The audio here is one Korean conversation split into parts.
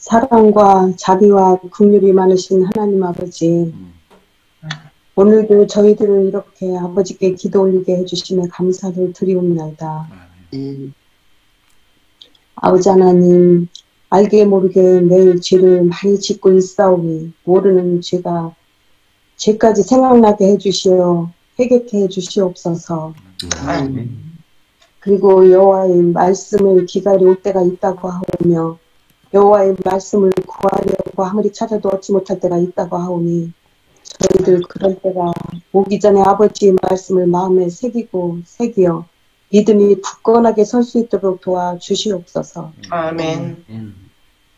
사랑과 자비와 긍휼이 많으신 하나님 아버지, 오늘도 저희들을 이렇게 아버지께 기도 올리게 해주시며 감사를 드리옵나이다. 아버지 하나님, 알게 모르게 매일 죄를 많이 짓고 있사오니 모르는 죄까지 생각나게 해주시어 회개케 해주시옵소서. 그리고 여호와의 말씀을 기다려 올 때가 있다고 하오며 여호와의 말씀을 구하려고 아무리 찾아도 얻지 못할 때가 있다고 하오니 저희들 그런 때가 오기 전에 아버지의 말씀을 마음에 새기어 믿음이 굳건하게 설 수 있도록 도와주시옵소서. 아멘.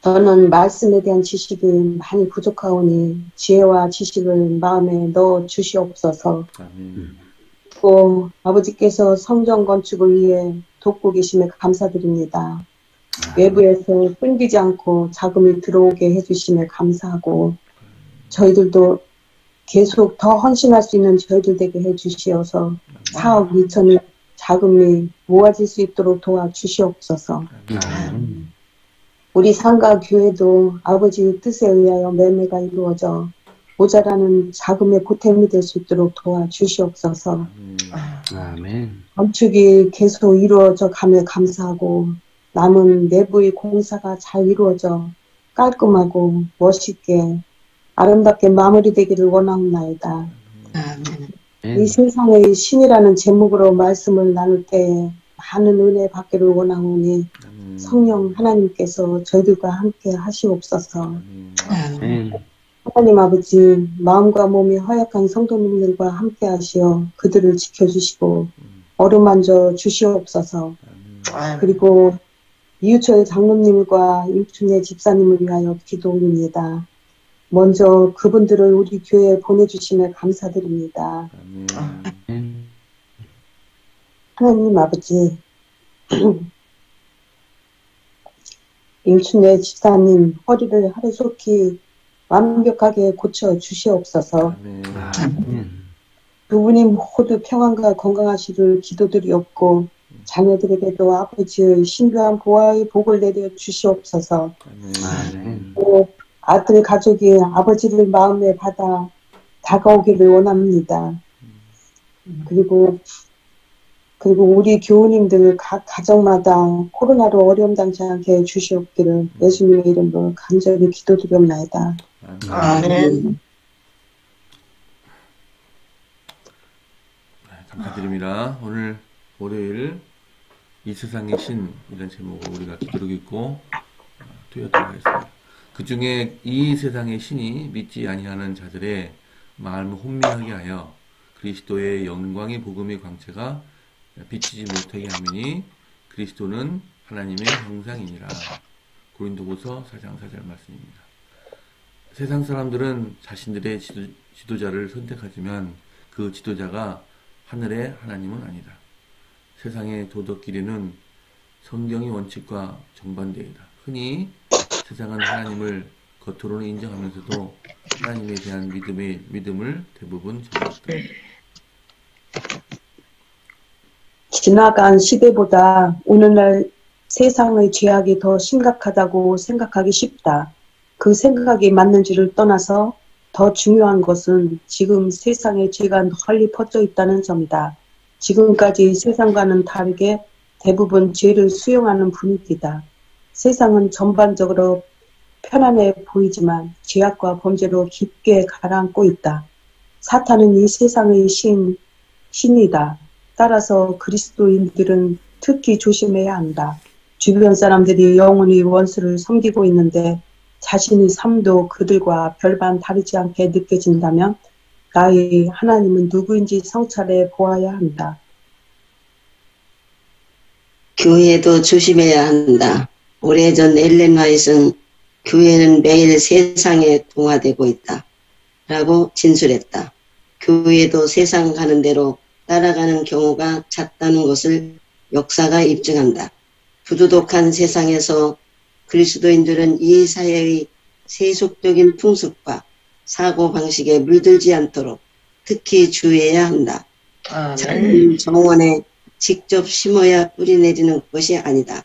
저는 말씀에 대한 지식이 많이 부족하오니 지혜와 지식을 마음에 넣어 주시옵소서. 또 아버지께서 성전 건축을 위해 돕고 계심에 감사드립니다. 외부에서 끊기지 않고 자금이 들어오게 해주심에 감사하고 저희들도 계속 더 헌신할 수 있는 저희들 되게 해주시어서 4억 2천의 자금이 모아질 수 있도록 도와주시옵소서. 우리 상가 교회도 아버지의 뜻에 의하여 매매가 이루어져 모자라는 자금의 보탬이 될 수 있도록 도와주시옵소서. 아멘. 건축이 계속 이루어져 가며 감사하고 남은 내부의 공사가 잘 이루어져 깔끔하고 멋있게 아름답게 마무리되기를 원하옵나이다. 이 세상의 신이라는 제목으로 말씀을 나눌 때 많은 은혜 받기를 원하오니 성령 하나님께서 저희들과 함께 하시옵소서. 하나님 아버지, 마음과 몸이 허약한 성도님들과 함께 하시어 그들을 지켜주시고 어루만져 주시옵소서. 그리고 이유철 장로님과 임춘애 집사님을 위하여 기도 올립니다. 먼저 그분들을 우리 교회에 보내주심에 감사드립니다. 하나님 아버지, 임춘애 집사님 허리를 하루속히 완벽하게 고쳐 주시옵소서. 두 분이 모두 평안과 건강하시를 기도드리옵고 자녀들에게도 아버지의 신비한 보아의 복을 내려 주시옵소서. 또 아들 가족이 아버지를 마음에 받아 다가오기를 원합니다. 그리고 우리 교우님들 각 가정마다 코로나로 어려움 당치 않게 해주시옵기를 예수님의 이름으로 간절히 기도드리옵나이다. 아멘. 감사드립니다. 오늘 월요일 이 세상의 신 이런 제목으로 우리가 기도를 읽고 투여하도록 하겠습니다. 그 중에 이 세상의 신이 믿지 아니하는 자들의 마음을 혼미하게 하여 그리스도의 영광의 복음의 광채가 비치지 못하게 하느니 그리스도는 하나님의 형상이니라. 고린도후서 4장 4절 말씀입니다. 세상 사람들은 자신들의 지도자를 선택하지만 그 지도자가 하늘의 하나님은 아니다. 세상의 도덕끼리는 성경의 원칙과 정반대이다. 흔히 세상은 하나님을 겉으로는 인정하면서도 하나님에 대한 믿음을 대부분 저버렸다. 지나간 시대보다 오늘날 세상의 죄악이 더 심각하다고 생각하기 쉽다. 그 생각이 맞는지를 떠나서 더 중요한 것은 지금 세상의 죄가 널리 퍼져 있다는 점이다. 지금까지 세상과는 다르게 대부분 죄를 수용하는 분위기다. 세상은 전반적으로 편안해 보이지만 죄악과 범죄로 깊게 가라앉고 있다. 사탄은 이 세상의 신이다. 따라서 그리스도인들은 특히 조심해야 한다. 주변 사람들이 영원히 원수를 섬기고 있는데 자신의 삶도 그들과 별반 다르지 않게 느껴진다면 나의 하나님은 누구인지 성찰해 보아야 한다. 교회도 조심해야 한다. 오래전 엘렌 화이트는 교회는 매일 세상에 동화되고 있다. 라고 진술했다. 교회도 세상 가는 대로 따라가는 경우가 잦다는 것을 역사가 입증한다. 부도덕한 세상에서 그리스도인들은 이 사회의 세속적인 풍습과 사고방식에 물들지 않도록 특히 주의해야 한다. 작은 정원에 직접 심어야 뿌리 내리는 것이 아니다.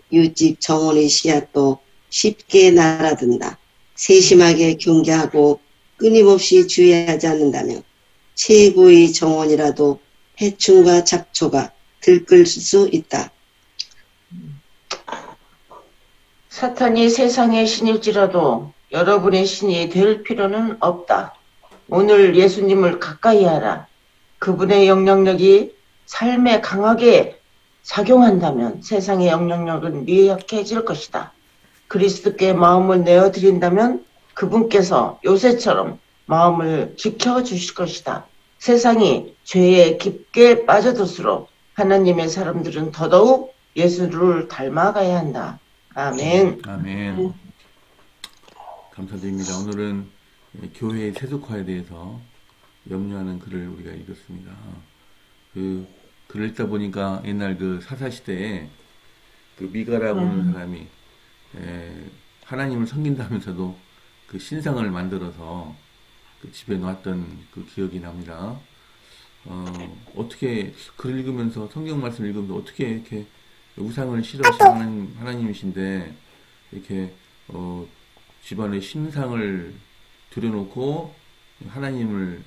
이웃집 정원의 씨앗도 쉽게 날아든다. 세심하게 경계하고 끊임없이 주의하지 않는다면 최고의 정원이라도 해충과 잡초가 들끓을 수 있다. 사탄이 세상의 신일지라도 여러분의 신이 될 필요는 없다. 오늘 예수님을 가까이 하라. 그분의 영향력이 삶에 강하게 작용한다면 세상의 영향력은 미약해질 것이다. 그리스도께 마음을 내어드린다면 그분께서 요새처럼 마음을 지켜주실 것이다. 세상이 죄에 깊게 빠져들수록 하나님의 사람들은 더더욱 예수를 닮아가야 한다. 아멘. 아멘. 감사드립니다. 오늘은 교회의 세속화에 대해서 염려하는 글을 우리가 읽었습니다. 그 글을 읽다 보니까 옛날 그 사사시대에 그 미가라고 하는 사람이 하나님을 섬긴다면서도 그 신상을 만들어서 그 집에 놓았던 그 기억이 납니다. 어떻게 글 읽으면서 성경 말씀 읽으면서 어떻게 이렇게 우상을 싫어하시는 하나님이신데 이렇게 집안에 신상을 들여놓고 하나님을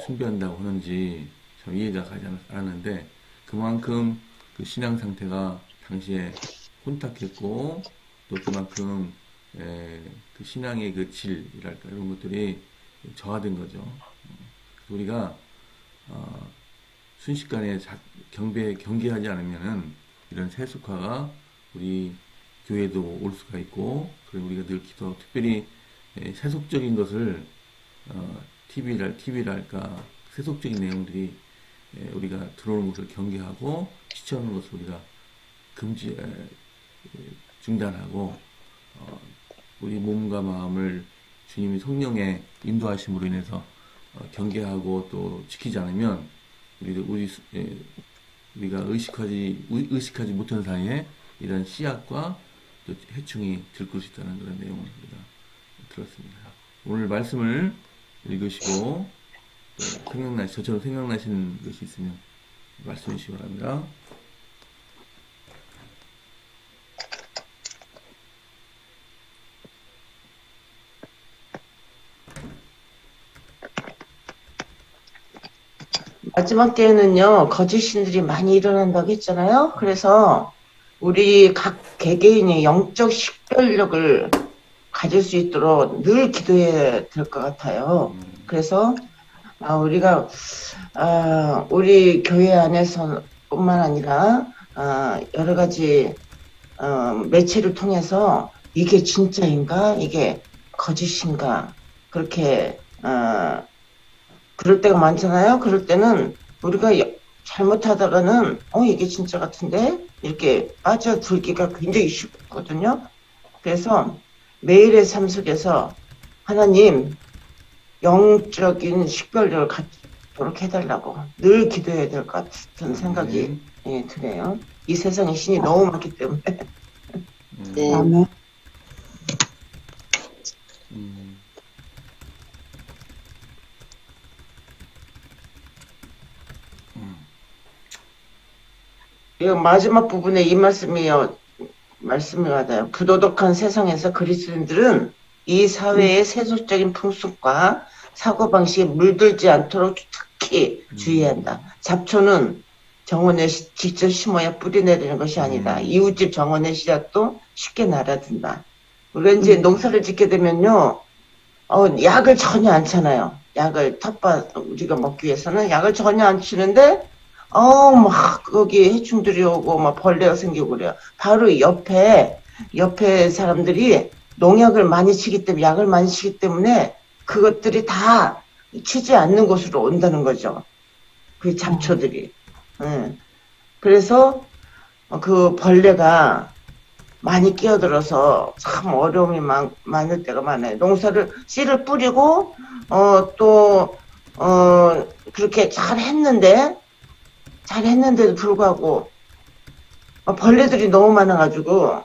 숭배한다고 하는지 참 이해가 가지 않았는데 그만큼 그 신앙 상태가 당시에 혼탁했고 또 그만큼 그 신앙의 그 질이랄까 이런 것들이 저하된 거죠. 우리가 순식간에 경계하지 않으면은 이런 세속화가 우리 교회도 올 수가 있고, 그리고 우리가 늘 특별히 세속적인 것을 TV랄까 세속적인 내용들이 우리가 들어오는 것을 경계하고 지쳐오는 것을 우리가 중단하고 우리 몸과 마음을 주님의 성령의 인도하심으로 인해서 경계하고 또 지키지 않으면 우리가 의식하지 못한 사이에 이런 씨앗과 또 해충이 들끓을 수 있다는 그런 내용을 우리가 들었습니다. 오늘 말씀을 읽으시고 저처럼 생각나시는 것이 있으면 말씀해 주시기 바랍니다. 마지막 때에는요, 거짓 신들이 많이 일어난다고 했잖아요. 그래서 우리 각 개개인이 영적 식별력을 가질 수 있도록 늘 기도해야 될 것 같아요. 그래서 우리가 우리 교회 안에서뿐만 아니라 여러 가지 매체를 통해서 이게 진짜인가, 이게 거짓인가, 그렇게 그럴 때가 많잖아요. 그럴 때는 우리가 잘못하다가는 이게 진짜 같은데 이렇게 빠져들기가 굉장히 쉽거든요. 그래서 매일의 삶 속에서 하나님 영적인 식별력을 갖도록 해달라고 늘 기도해야 될 것 같은 생각이 드네요. 이 세상에 신이 너무 많기 때문에. 네. 아멘. 이 마지막 부분에 이 말씀이 와닿아요. 부도덕한 세상에서 그리스도인들은 이 사회의 세속적인 풍습과 사고방식에 물들지 않도록 특히 주의한다. 잡초는 정원에 직접 심어야 뿌리 내리는 것이 아니다. 이웃집 정원의 씨앗도 쉽게 날아든다. 우리가 이제 농사를 짓게 되면요, 약을 전혀 안 쳐놔요. 약을 텃밭 우리가 먹기 위해서는 약을 전혀 안 치는데 막 거기 해충들이 오고 막 벌레가 생기고 그래요. 바로 옆에 사람들이 농약을 많이 치기 때문에, 약을 많이 치기 때문에 그것들이 다 치지 않는 곳으로 온다는 거죠. 그 잡초들이. 그래서 그 벌레가 많이 끼어들어서 참 어려움이 많을 때가 많아요. 씨를 뿌리고 그렇게 잘했는데도 불구하고 벌레들이 너무 많아가지고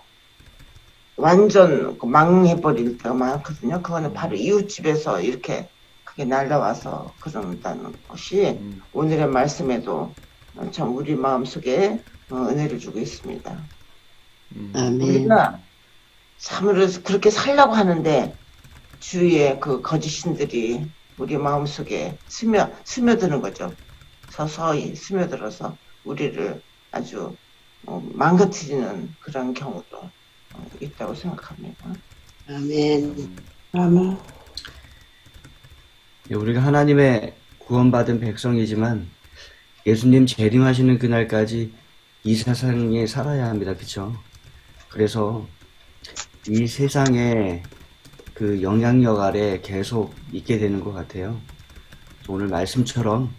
완전 망해버릴 때가 많거든요. 그거는 바로 이웃집에서 이렇게 그게 날라와서 그런다는 것이 오늘의 말씀에도 참 우리 마음속에 은혜를 주고 있습니다. 아멘. 우리가 참으로 그렇게 살려고 하는데 주위에 그 거짓신들이 우리 마음속에 스며드는 거죠. 서서히 스며들어서 우리를 아주 망가뜨리는 그런 경우도 있다고 생각합니다. 아멘. 아멘. 예, 우리가 하나님의 구원받은 백성이지만 예수님 재림하시는 그날까지 이 세상에 살아야 합니다. 그쵸? 그래서 이 세상에 그 영향력 아래 계속 있게 되는 것 같아요. 오늘 말씀처럼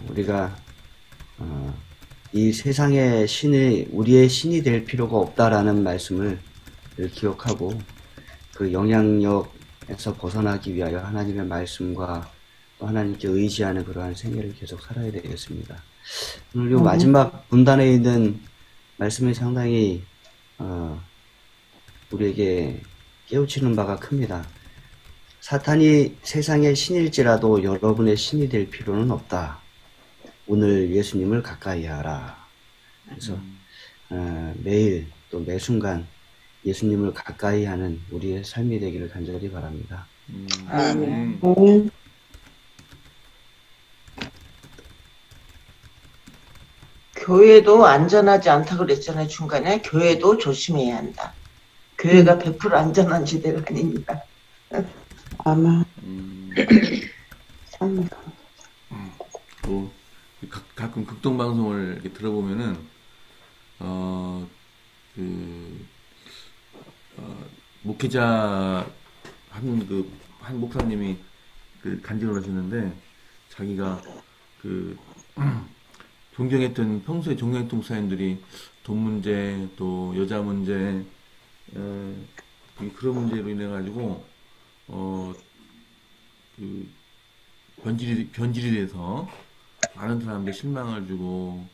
우리가 이 세상의 신이 우리의 신이 될 필요가 없다라는 말씀을 기억하고 그 영향력에서 벗어나기 위하여 하나님의 말씀과 또 하나님께 의지하는 그러한 생애를 계속 살아야 되겠습니다. 오늘 이 마지막 문단에 있는 말씀이 상당히 우리에게 깨우치는 바가 큽니다. 사탄이 세상의 신일지라도 여러분의 신이 될 필요는 없다. 오늘 예수님을 가까이 하라. 그래서 매일 또 매순간 예수님을 가까이 하는 우리의 삶이 되기를 간절히 바랍니다. 아멘. 교회도 안전하지 않다 그랬잖아요. 중간에 교회도 조심해야 한다. 교회가 100% 안전한 지대가 아닙니다. 아마 삶이가 또 가끔 극동 방송을 이렇게 들어보면은 목회자 한 목사님이 간증을 하셨는데 자기가 존경했던 평소에 존경했던 목사님들이 돈 문제 또 여자 문제 그런 문제로 인해 가지고 변질이 돼서 많은 사람들이 실망을 주고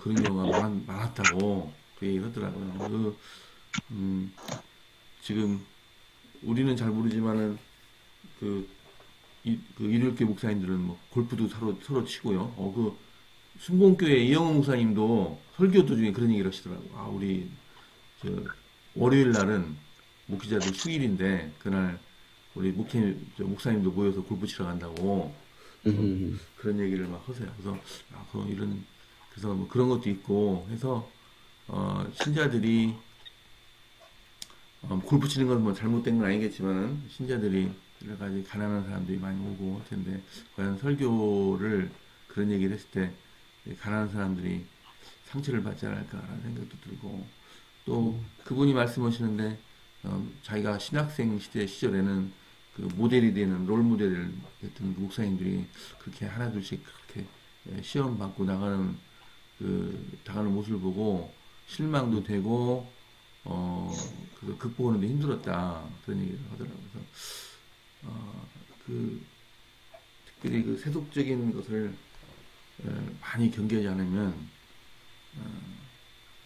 그런 경우가 많았다고 그 얘기를 하더라고요. 지금 우리는 잘 모르지만은 일요일교 목사님들은 뭐 골프도 서로 치고요. 순복음교회 이영호 목사님도 설교 도중에 그런 얘기를 하시더라고요. 우리 월요일 날은 목회자들 휴일인데 그날 우리 목사님도 모여서 골프 치러 간다고 그런 얘기를 막 하세요. 그래서 그래서 뭐 그런 것도 있고 해서 신자들이 골프 치는 건 뭐 잘못된 건 아니겠지만은 신자들이 여러 가지 가난한 사람들이 많이 오고 할 텐데 과연 설교를 그런 얘기를 했을 때 가난한 사람들이 상처를 받지 않을까라는 생각도 들고 또 그분이 말씀하시는데 자기가 신학생 시절에는 그 모델이 되는 롤 모델을 했던 그 목사님들이 그렇게 하나둘씩 그렇게 시험 받고 나가는 모습을 보고 실망도 되고 극복하는데 힘들었다 그런 얘기를 하더라고요. 그래서 특별히 그 세속적인 것을 많이 경계하지 않으면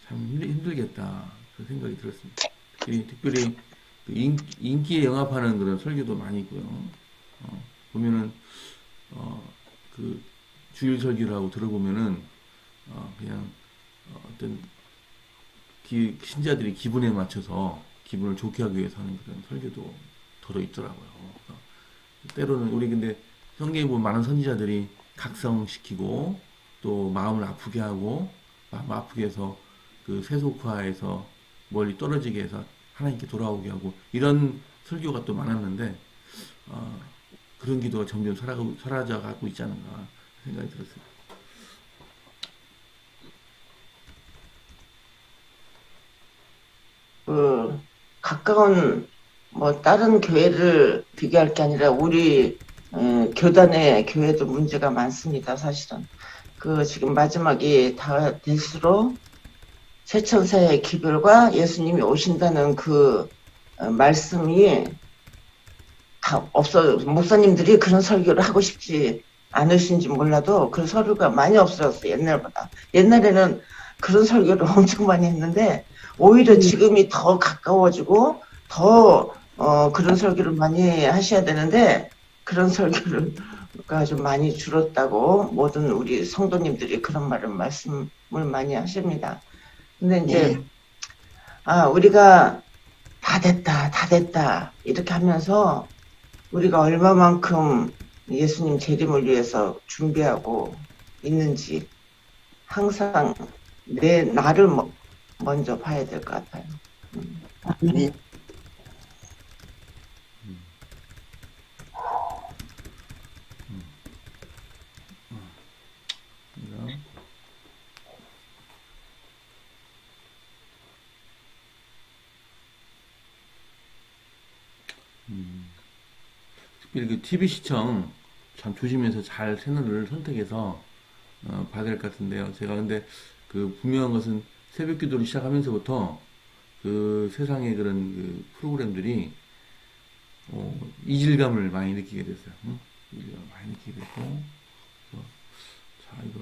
참 힘들겠다 그런 생각이 들었습니다. 특별히 그 인기에 영합하는 그런 설교도 많이 있고요. 보면은 그 주일 설교를 하고 들어보면은 그냥 어떤 신자들이 기분에 맞춰서 기분을 좋게 하기 위해서 하는 그런 설교도 더러 있더라고요. 때로는 우리 근데 성경에 보면 많은 선지자들이 각성시키고 또 마음을 아프게 하고 마음 아프게 해서 그 세속화해서 멀리 떨어지게 해서 하나님께 돌아오게 하고 이런 설교가 또 많았는데 그런 기도가 점점 사라져가고 있지 않은가 생각이 들었어요. 가까운 뭐 다른 교회를 비교할 게 아니라 우리 교단의 교회도 문제가 많습니다. 사실은 지금 마지막이 다 될수록 세천사의 기별과 예수님이 오신다는 말씀이 다 목사님들이 그런 설교를 하고 싶지 않으신지 몰라도 그런 설교가 많이 없어졌어요. 옛날보다. 옛날에는 그런 설교를 엄청 많이 했는데 오히려 지금이 더 가까워지고 더 그런 설교를 많이 하셔야 되는데 그런 설교가 좀 많이 줄었다고 모든 우리 성도님들이 그런 말씀을 많이 하십니다. 근데 이제 우리가 다 됐다, 다 됐다 이렇게 하면서 우리가 얼마만큼 예수님 재림을 위해서 준비하고 있는지 항상 나를 먼저 봐야 될 것 같아요. 아멘. 특별히 그 TV 시청 참 조심해서 잘 채널을 선택해서 봐야 될 것 같은데요. 제가 근데 그 분명한 것은 새벽 기도를 시작하면서부터 그 세상의 그런 그 프로그램들이 이질감을 많이 느끼게 됐어요. 이질감을 많이 느끼게 됐고, 그래서 자 이거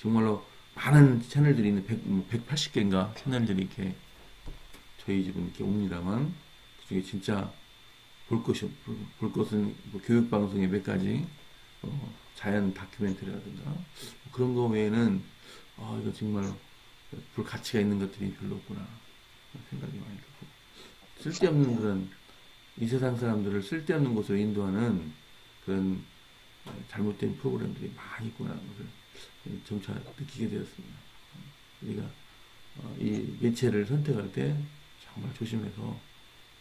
정말로 많은 채널들이 있는 180개인가 채널들이 이렇게 저희 집은 이렇게 옵니다만 그중에 진짜 볼 것은 뭐 교육방송의 몇 가지, 자연 다큐멘터리라든가, 그런 거 외에는, 이거 정말 볼 가치가 있는 것들이 별로 없구나. 생각이 많이 들고. 쓸데없는 그런, 이 세상 사람들을 쓸데없는 곳으로 인도하는 그런 잘못된 프로그램들이 많이 있구나. 것을 점차 느끼게 되었습니다. 우리가, 이 매체를 선택할 때 정말 조심해서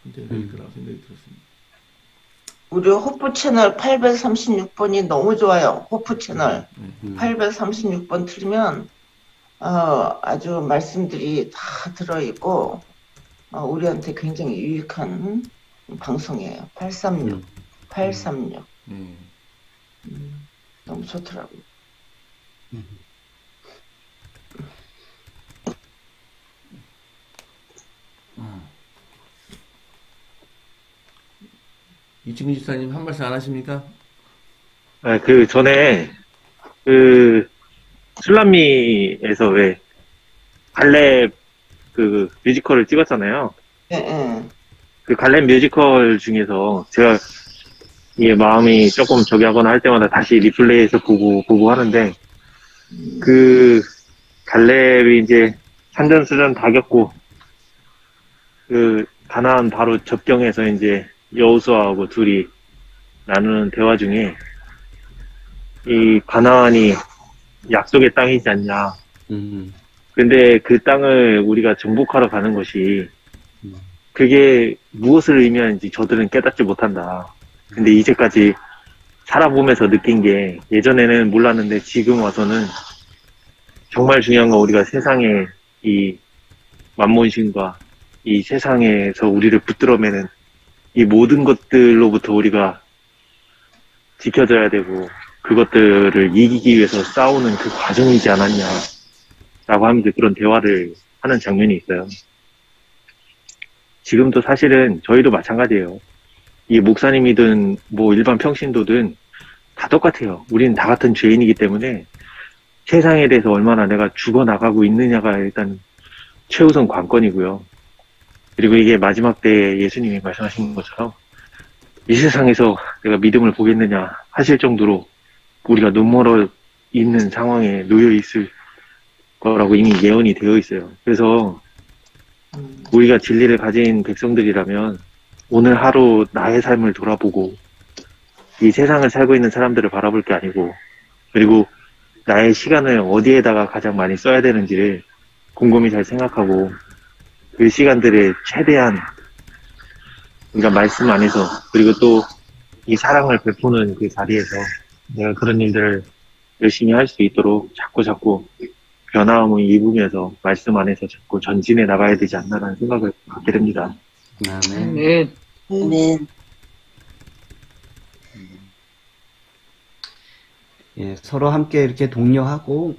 선택해야 될 거라고 생각이 들었습니다. 우리 호프 채널 836번이 너무 좋아요. 호프 채널 836번 틀면 아주 말씀들이 다 들어있고 우리한테 굉장히 유익한 방송이에요. 836 너무 좋더라고요. 이충기 집사님 한 말씀 안 하십니까? 그 전에 술람미에서 왜 갈렙 그 뮤지컬을 찍었잖아요. 네. 그 갈렙 뮤지컬 중에서 제가 이게 마음이 조금 저기 하거나 할 때마다 다시 리플레이해서 보고 하는데, 그 갈렙이 이제 산전수전 다 겪고 그 가나안 바로 접경해서 이제 여호수아하고 둘이 나누는 대화 중에 이 가나안이 약속의 땅이지 않냐. 근데 그 땅을 우리가 정복하러 가는 것이 그게 무엇을 의미하는지 저들은 깨닫지 못한다. 근데 이제까지 살아보면서 느낀 게, 예전에는 몰랐는데 지금 와서는 정말 중요한 건 우리가 세상의 이 만몬신과 이 세상에서 우리를 붙들어매는 이 모든 것들로부터 우리가 지켜져야 되고 그것들을 이기기 위해서 싸우는 그 과정이지 않았냐라고 하면서 그런 대화를 하는 장면이 있어요. 지금도 사실은 저희도 마찬가지예요. 이 목사님이든 뭐 일반 평신도든 다 똑같아요. 우리는 다 같은 죄인이기 때문에 세상에 대해서 얼마나 내가 죽어나가고 있느냐가 일단 최우선 관건이고요. 그리고 이게 마지막 때에 예수님이 말씀하신 것처럼 이 세상에서 내가 믿음을 보겠느냐 하실 정도로 우리가 눈멀어 있는 상황에 놓여 있을 거라고 이미 예언이 되어 있어요. 그래서 우리가 진리를 가진 백성들이라면 오늘 하루 나의 삶을 돌아보고 이 세상을 살고 있는 사람들을 바라볼 게 아니고, 그리고 나의 시간을 어디에다가 가장 많이 써야 되는지를 곰곰이 잘 생각하고 그 시간들을 최대한 우리가 말씀 안에서, 그리고 또 이 사랑을 베푸는 그 자리에서 내가 그런 일들을 열심히 할 수 있도록 자꾸 변화함을 입으면서 말씀 안에서 자꾸 전진해 나가야 되지 않나라는 생각을 갖게 됩니다. 아멘. 아멘. 예, 서로 함께 이렇게 독려하고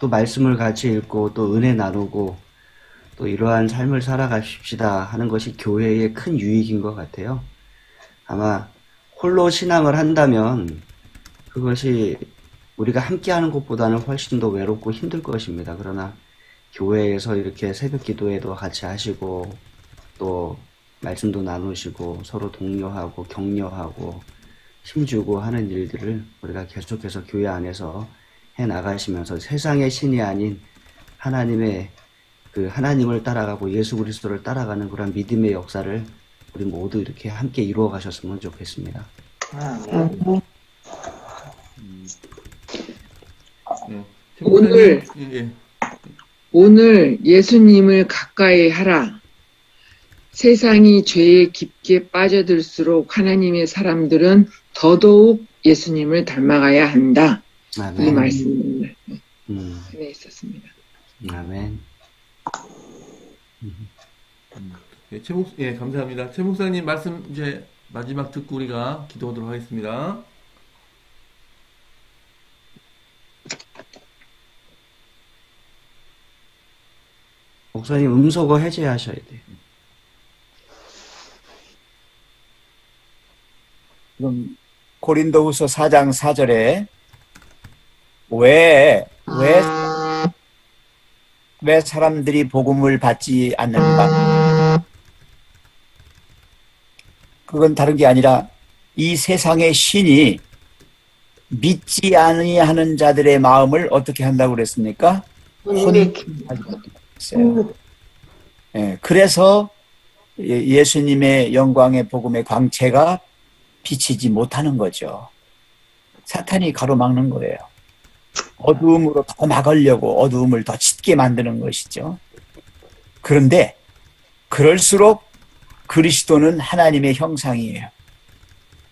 또 말씀을 같이 읽고 또 은혜 나누고 또 이러한 삶을 살아가십시다 하는 것이 교회의 큰 유익인 것 같아요. 아마 홀로 신앙을 한다면 그것이 우리가 함께하는 것보다는 훨씬 더 외롭고 힘들 것입니다. 그러나 교회에서 이렇게 새벽 기도회도 같이 하시고 또 말씀도 나누시고 서로 독려하고 격려하고 힘주고 하는 일들을 우리가 계속해서 교회 안에서 해 나가시면서 세상의 신이 아닌 하나님의 그 하나님을 따라가고 예수 그리스도를 따라가는 그런 믿음의 역사를 우리 모두 이렇게 함께 이루어 가셨으면 좋겠습니다. 네. 오늘 예. 오늘 예수님을 가까이 하라. 세상이 죄에 깊게 빠져들수록 하나님의 사람들은 더더욱 예수님을 닮아가야 한다. 이 아멘. 말씀을 전해 있었습니다. 아멘. 예, 예, 감사합니다. 최 목사님 말씀 이제 마지막 듣고 우리가 기도하도록 하겠습니다. 목사님 음소거 해제하셔야 돼요. 지금 고린도후서 4장 4절에 왜 사람들이 복음을 받지 않는가? 그건 다른 게 아니라 이 세상의 신이 믿지 아니하는 자들의 마음을 어떻게 한다고 그랬습니까? 예, 그래서 예수님의 영광의 복음의 광채가 비치지 못하는 거죠. 사탄이 가로막는 거예요. 어두움으로 더 막으려고 어두움을 더 짙게 만드는 것이죠. 그런데 그럴수록 그리스도는 하나님의 형상이에요.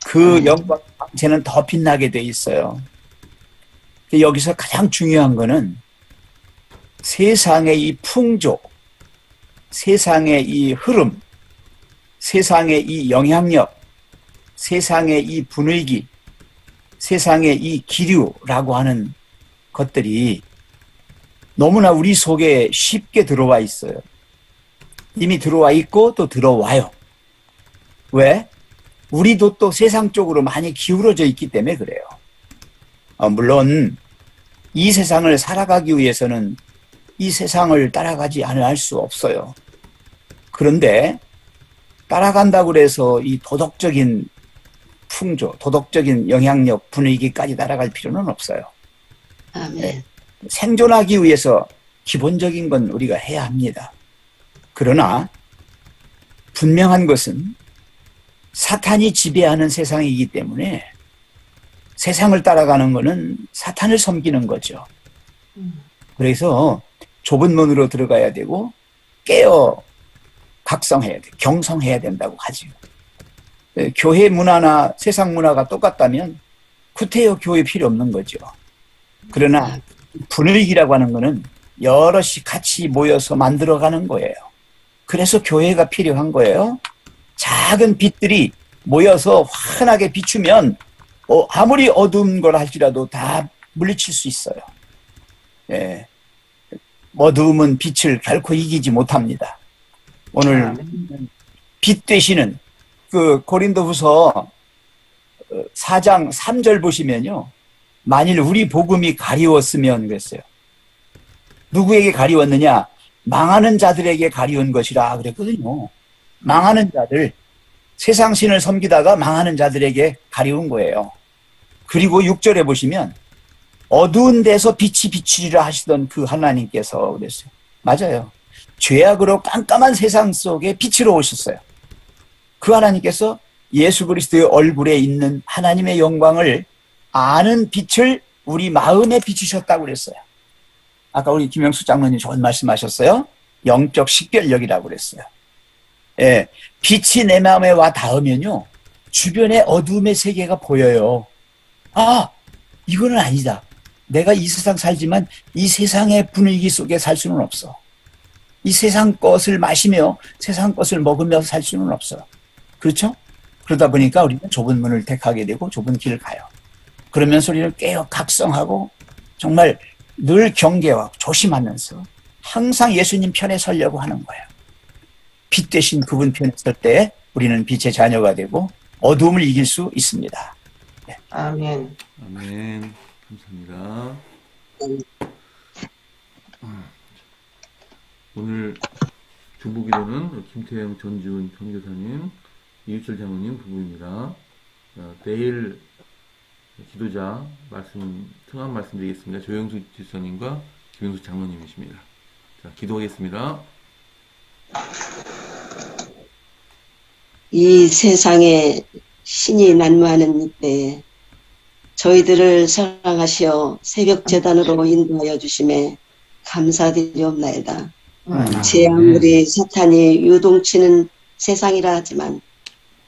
그 영광 광채는 더 빛나게 돼 있어요. 여기서 가장 중요한 거는 세상의 이 풍조, 세상의 이 흐름, 세상의 이 영향력, 세상의 이 분위기, 세상의 이 기류라고 하는 것들이 너무나 우리 속에 쉽게 들어와 있어요. 이미 들어와 있고 또 들어와요. 왜? 우리도 또 세상 쪽으로 많이 기울어져 있기 때문에 그래요. 물론 이 세상을 살아가기 위해서는 이 세상을 따라가지 않을 수 없어요. 그런데 따라간다고 해서 이 도덕적인 풍조, 도덕적인 영향력, 분위기까지 따라갈 필요는 없어요. 아멘. 생존하기 위해서 기본적인 건 우리가 해야 합니다. 그러나 분명한 것은 사탄이 지배하는 세상이기 때문에 세상을 따라가는 것은 사탄을 섬기는 거죠. 그래서 좁은 문으로 들어가야 되고 깨어 각성해야 돼, 경성해야 된다고 하죠. 교회 문화나 세상 문화가 똑같다면 구태여 교회 필요 없는 거죠. 그러나 분위기라고 하는 거는 여럿이 같이 모여서 만들어가는 거예요. 그래서 교회가 필요한 거예요. 작은 빛들이 모여서 환하게 비추면 아무리 어두운 걸 할지라도 다 물리칠 수 있어요. 예. 어두움은 빛을 결코 이기지 못합니다. 오늘 빛 되시는 그 고린도후서 4장 3절 보시면요. 만일 우리 복음이 가리웠으면 그랬어요. 누구에게 가리웠느냐? 망하는 자들에게 가리운 것이라 그랬거든요. 망하는 자들, 세상 신을 섬기다가 망하는 자들에게 가리운 거예요. 그리고 6절에 보시면 어두운 데서 빛이 비추리라 하시던 그 하나님께서 그랬어요. 맞아요. 죄악으로 깜깜한 세상 속에 빛으로 오셨어요. 그 하나님께서 예수 그리스도의 얼굴에 있는 하나님의 영광을 아는 빛을 우리 마음에 비추셨다고 그랬어요. 아까 우리 김영수 장로님 좋은 말씀하셨어요. 영적 식별력이라고 그랬어요. 예, 빛이 내 마음에 와 닿으면요. 주변에 어두움의 세계가 보여요. 아, 이거는 아니다. 내가 이 세상 살지만 이 세상의 분위기 속에 살 수는 없어. 이 세상 것을 마시며 세상 것을 먹으며 살 수는 없어. 그렇죠? 그러다 보니까 우리는 좁은 문을 택하게 되고 좁은 길을 가요. 그러면서 우리를 깨어 각성하고 정말 늘 경계하고 조심하면서 항상 예수님 편에 서려고 하는 거예요. 빛 대신 그분 편에 설 때 우리는 빛의 자녀가 되고 어두움을 이길 수 있습니다. 네. 아멘. 아멘. 감사합니다. 오늘 중보기도는 김태영, 전지훈 선교사님, 이유철 장로님 부부입니다. 내일 기도자 말씀, 성함 말씀드리겠습니다. 조영수 지사님과 김영수 장로님이십니다. 자, 기도하겠습니다. 이 세상에 신이 난무하는 이때에 저희들을 사랑하시어 새벽 재단으로 인도하여 주심에 감사드리옵나이다. 제 아무리 사탄이 유동치는 세상이라 하지만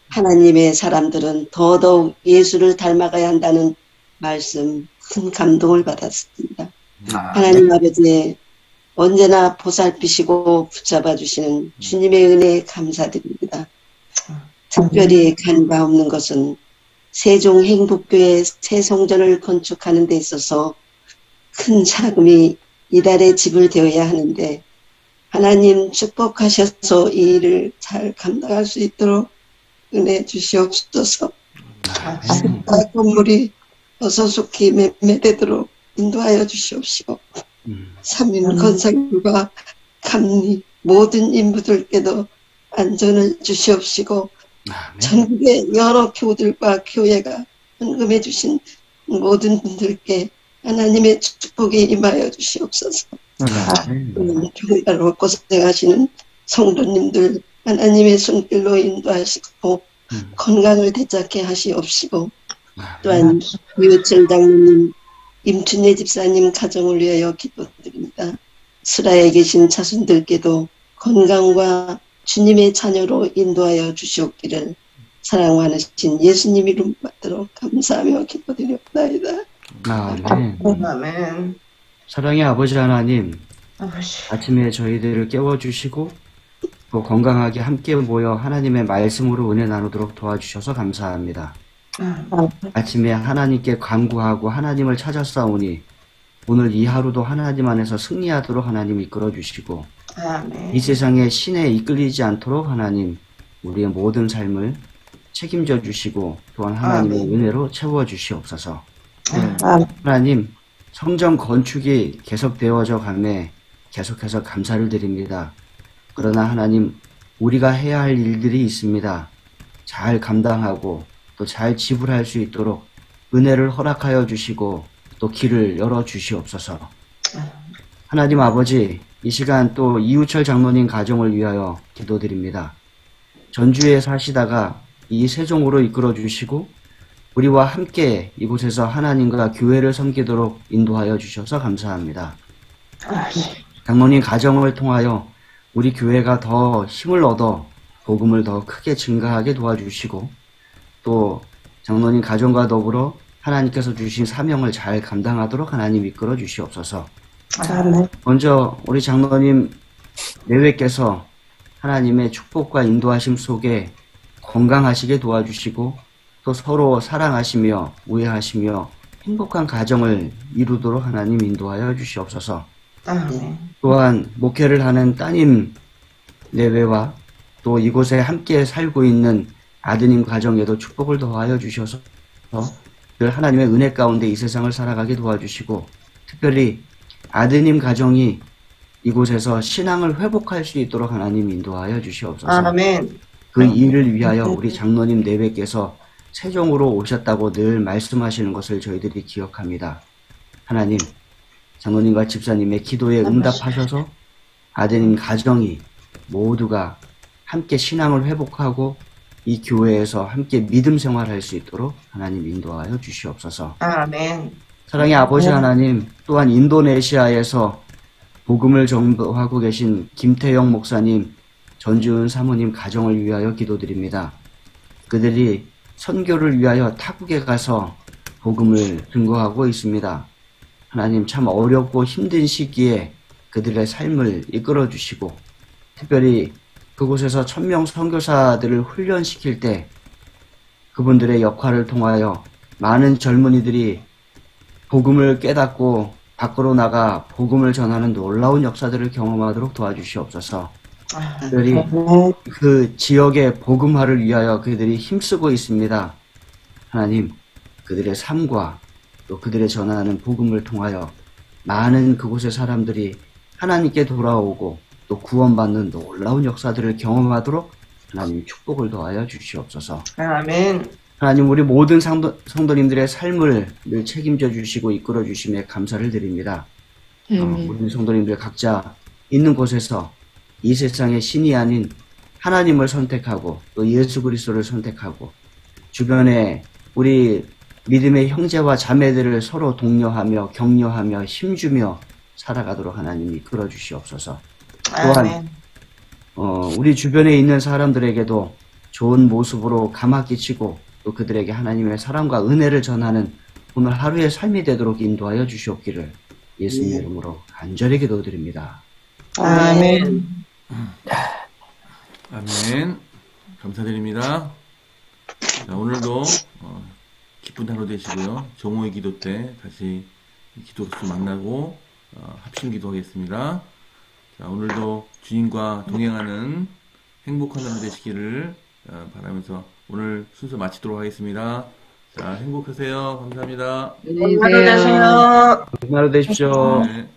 하나님의 사람들은 더더욱 예수를 닮아가야 한다는 말씀 큰 감동을 받았습니다. 하나님 아버지 언제나 보살피시고 붙잡아 주시는 주님의 은혜에 감사드립니다. 특별히 간과 없는 것은 세종 행복교회 새 성전을 건축하는 데 있어서 큰 자금이 이달에 지불되어야 하는데 하나님 축복하셔서 이 일을 잘 감당할 수 있도록 은혜 주시옵소서. 건물이 어서속히 매매되도록 인도하여 주시옵시고 삼인 건설과 감리 모든 인부들께도 안전을 주시옵시고 전국의 여러 교들과 교회가 헌금해 주신 모든 분들께 하나님의 축복이 임하여 주시옵소서. 교회로 고생하시는 성도님들 하나님의 손길로 인도하시고 건강을 되찾게 하시옵시고 또한 유철 장로님, 임춘예 집사님 가정을 위하여 기도드립니다. 수라에 계신 자손들께도 건강과 주님의 자녀로 인도하여 주시옵기를 사랑 많으신 예수님 이름 받도록 감사하며 기도드렸나이다. 아멘. 아멘. 사랑의 아버지 하나님, 아버지. 아침에 저희들을 깨워주시고 또 건강하게 함께 모여 하나님의 말씀으로 은혜 나누도록 도와주셔서 감사합니다. 아침에 하나님께 간구하고 하나님을 찾아싸우니 오늘 이 하루도 하나님 안에서 승리하도록 하나님 이끌어주시고 아멘. 이 세상에 신에 이끌리지 않도록 하나님 우리의 모든 삶을 책임져 주시고 또한 하나님의 은혜로 채워주시옵소서. 하나님 성전 건축이 계속되어져 가매 계속해서 감사를 드립니다. 그러나 하나님 우리가 해야 할 일들이 있습니다. 잘 감당하고 또 잘 지불할 수 있도록 은혜를 허락하여 주시고 또 길을 열어 주시옵소서. 하나님 아버지 이 시간 또 이우철 장로님 가정을 위하여 기도드립니다. 전주에 사시다가 이 세종으로 이끌어 주시고 우리와 함께 이곳에서 하나님과 교회를 섬기도록 인도하여 주셔서 감사합니다. 장로님 가정을 통하여 우리 교회가 더 힘을 얻어 복음을 더 크게 증가하게 도와주시고 또 장로님 가정과 더불어 하나님께서 주신 사명을 잘 감당하도록 하나님 이끌어 주시옵소서. 먼저 우리 장로님 내외께서 하나님의 축복과 인도하심 속에 건강하시게 도와주시고 또 서로 사랑하시며 우애하시며 행복한 가정을 이루도록 하나님 인도하여 주시옵소서. 또한 목회를 하는 따님 내외와 또 이곳에 함께 살고 있는 아드님 가정에도 축복을 더하여 주셔서 늘 하나님의 은혜 가운데 이 세상을 살아가게 도와주시고 특별히 아드님 가정이 이곳에서 신앙을 회복할 수 있도록 하나님 인도하여 주시옵소서. 아멘. 그 일을 위하여 우리 장로님 내외께서 세종으로 오셨다고 늘 말씀하시는 것을 저희들이 기억합니다. 하나님, 장로님과 집사님의 기도에 응답하셔서 아드님 가정이 모두가 함께 신앙을 회복하고 이 교회에서 함께 믿음 생활할 수 있도록 하나님 인도하여 주시옵소서. 아멘. 사랑의 아버지 하나님, 또한 인도네시아에서 복음을 전도하고 계신 김태영 목사님, 전주은 사모님 가정을 위하여 기도드립니다. 그들이 선교를 위하여 타국에 가서 복음을 증거하고 있습니다. 하나님 참 어렵고 힘든 시기에 그들의 삶을 이끌어 주시고 특별히 그곳에서 1000명 선교사들을 훈련시킬 때 그분들의 역할을 통하여 많은 젊은이들이 복음을 깨닫고 밖으로 나가 복음을 전하는 놀라운 역사들을 경험하도록 도와주시옵소서. 특별히 그 지역의 복음화를 위하여 그들이 힘쓰고 있습니다. 하나님, 그들의 삶과 또 그들의 전하는 복음을 통하여 많은 그곳의 사람들이 하나님께 돌아오고 또 구원받는 놀라운 역사들을 경험하도록 하나님 축복을 더하여 주시옵소서. 아멘. 하나님 우리 모든 성도님들의 삶을 늘 책임져 주시고 이끌어 주심에 감사를 드립니다. 우리 성도님들 각자 있는 곳에서 이 세상의 신이 아닌 하나님을 선택하고 또 예수 그리스도를 선택하고 주변에 우리 믿음의 형제와 자매들을 서로 독려하며 격려하며 힘주며 살아가도록 하나님이 이끌어 주시옵소서. 또한 우리 주변에 있는 사람들에게도 좋은 모습으로 감화 끼치고 또 그들에게 하나님의 사랑과 은혜를 전하는 오늘 하루의 삶이 되도록 인도하여 주시옵기를 예수님의 이름으로 간절히 기도드립니다. 아멘. 아멘. 감사드립니다. 자, 오늘도 기쁜 하루 되시고요. 정오의 기도 때 다시 기도로서 만나고 합심 기도하겠습니다. 자, 오늘도 주님과 동행하는 행복한 하루 되시기를 바라면서 오늘 순서 마치도록 하겠습니다. 자, 행복하세요. 감사합니다. 안녕히 하루 계세요. 되세요. 좋은 하루 되십시오. 네.